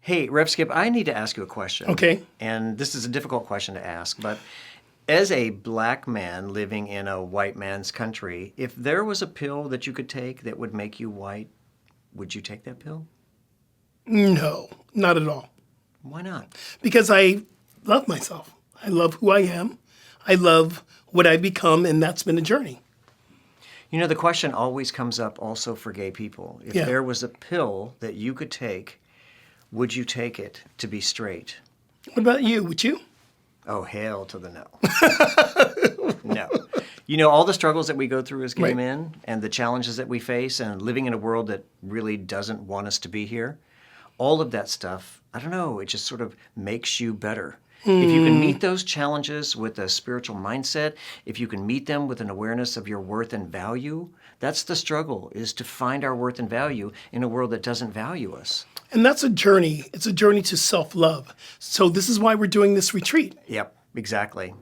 Hey, Rev Skip, I need to ask you a question. Okay. And this is a difficult question to ask, but as a black man living in a white man's country, if there was a pill that you could take that would make you white, would you take that pill? No, not at all. Why not? Because I love myself. I love who I am. I love what I've become, and that's been a journey. You know, the question always comes up also for gay people. If Yeah. there was a pill that you could take, would you take it to be straight? What about you? Would you? Oh, hell to the no. No. You know, all the struggles that we go through as gay Right. men and the challenges that we face and living in a world that really doesn't want us to be here, all of that stuff, I don't know, it just sort of makes you better. If you can meet those challenges with a spiritual mindset, if you can meet them with an awareness of your worth and value, that's the struggle, is to find our worth and value in a world that doesn't value us. And that's a journey. It's a journey to self-love. So this is why we're doing this retreat. Yep, exactly.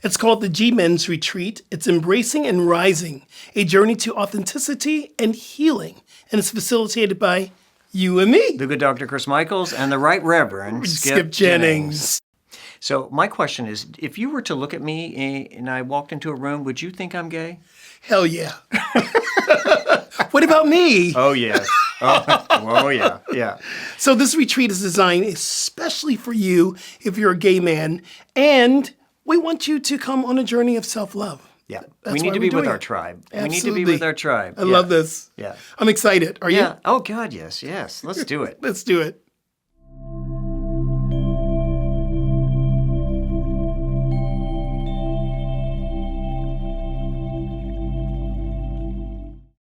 It's called the G-Men's Retreat. It's Embracing and Rising, a journey to authenticity and healing. And it's facilitated by you and me. The good Dr. Chris Michaels and the Right Reverend Skip Jennings. So my question is, if you were to look at me and I walked into a room, would you think I'm gay? Hell yeah. What about me? Oh, yes. Oh, yeah, yeah. So this retreat is designed especially for you if you're a gay man, and we want you to come on a journey of self-love. Yeah, That's we need why to we're be with doing our it. tribe. We Absolutely. need to be with our tribe. I love this. Yeah. I'm excited. Are you? Yeah. Oh, God, yes, yes. Let's do it. Let's do it.